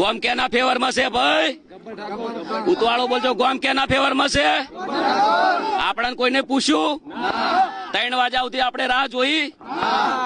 ગોમ કેના ફેવરમાં છે ભાઈ? ઉતવાળો બોલજો, ગોમ કેના ફેવરમાં છે? આપણે કોઈને પૂછ્યું? 3 વાગ્યા સુધી આપણે રાહ જોઈ.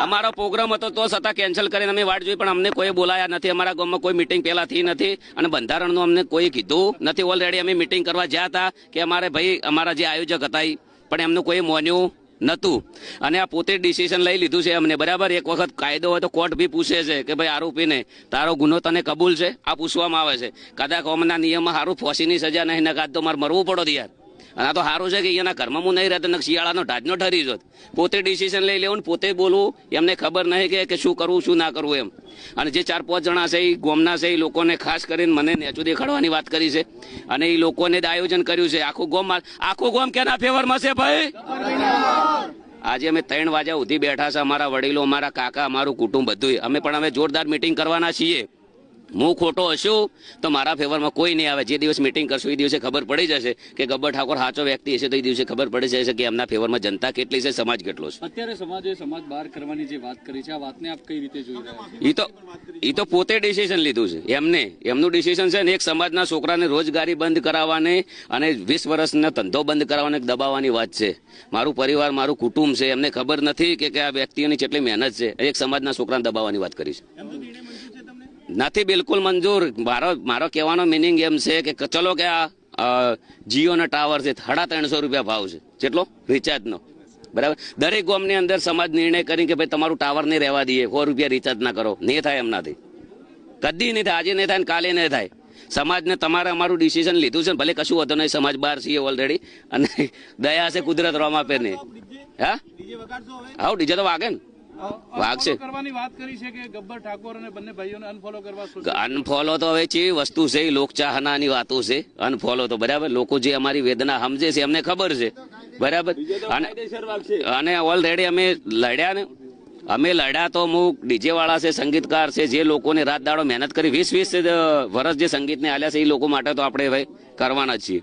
અમારો પ્રોગ્રામ હતો તો છતાં કેન્સલ કરીને અમે વાટ જોઈ, પણ અમને કોઈ બોલાયા નથી. અમારા ગામમાં કોઈ મિટિંગ પહેલા થઈ નથી અને બંધારણનું અમને કોઈ કીધું નથી. ઓલરેડી અમે મિટિંગ કરવા જ્યાં હતા કે અમારે ભાઈ અમારા જે આયોજક હતા પણ એમનું કોઈ માન્યું નતું અને આ પોતે ડિસિઝન લઈ લીધું છે અમને. બરાબર, એક વખત કાયદો હોય તો કોર્ટ બી પૂછે છે કે ભાઈ આરોપીને તારો ગુનો તને કબૂલ છે? આ પૂછવામાં આવે છે. કદાચ અમના નિયમમાં સારું ફાંસીની સજા નહીં નકાત તો મારે મરવું પડો યાર. અને આ તો સારું છે કે અહીંયાના ઘરમાં હું નહીં રહેતો, શિયાળાનો ઢાજનો ઠરી જોત. પોતે ડિસિઝન લઈ લેવું, પોતે બોલવું, એમને ખબર નહીં કે શું કરવું શું ના કરવું એમ. અને જે 4-5 જણા છે એ ગોમના છે, એ લોકોને ખાસ કરીને મને નેચું દેખાડવાની વાત કરી છે અને એ લોકોને જ આયોજન કર્યું છે. આખું ગોમ કેના ફેવરમાં છે ભાઈ? આજે અમે 3 વાગ્યા સુધી બેઠા છે. અમારા વડીલો, અમારા કાકા, અમારું કુટુંબ બધું. અમે પણ હવે જોરદાર મિટિંગ કરવાના છીએ. હું ખોટો હશું તો મારા ફેવરમાં કોઈ નહીં આવે. જે દિવસ મિટિંગ કરશું એ દિવસે ખબર પડી જશે કે ગબ્બર ઠાકોર સાચો વ્યક્તિ હશે તો એ દિવસે ખબર પડી જશે કે એમના ફેવરમાં જનતા કેટલી છે, સમાજ કેટલો છે. અત્યારે સમાજ બહાર કરવાની જે વાત કરી છે, આ વાતને આપ કઈ રીતે જોઈ રહ્યા છો? એ તો પોતે ડિસિઝન લીધું છે એમનું ડિસિઝન છે ને. એક સમાજના છોકરાને રોજગારી બંધ કરાવવાની અને 20 વર્ષનો ધંધો બંધ કરાવવાની દબાવવાની વાત છે. મારું પરિવાર, મારું કુટુંબ છે, એમને ખબર નથી કે આ વ્યક્તિઓની કેટલી મહેનત છે. એક સમાજના છોકરાને દબાવવાની વાત કરી છે. નથી બિલકુલ મંજૂર. મારો કહેવાનો મિનિંગ એમ છે કે ચલો કે આ જીઓના ટાવર છે, 350 રૂપિયા ભાવ છે. કેટલો રિચાર્જનો? બરાબર, દરેક ગામની અંદર સમાજ નિર્ણય કરી કે ભાઈ તમારું ટાવર નહીં રહેવા દઈએ, 100 રૂપિયા રિચાર્જ ના કરો. નહીં થાય એમનાથી, કદી નહીં થાય. આજે નહીં થાય ને કાલે નહીં થાય. સમાજને તમારે અમારું ડિસિઝન લીધું છે, ભલે કશું હતું નહીં. સમાજ બહાર છીએ ઓલરેડી અને દયા છે કુદરત રોમ આપે નહીં. હા આવું ડીજે તો વાગે ને, વાગશે. અનફોલો તો હવે ચેવી વસ્તુ છે, લોકચાહનાની વાતો છે. અનફોલો તો બરાબર, લોકો જે અમારી વેદના સમજે છે એમને ખબર છે. બરાબર, અને ઓલરેડી અમે લડ્યા તો અમુક ડીજે વાળા છે, સંગીતકાર છે, જે લોકોને રાત દાડો મહેનત કરી 20 વર્ષ જે સંગીતને આલ્યા છે એ લોકો માટે તો આપણે ભાઈ કરવાના જ છીએ.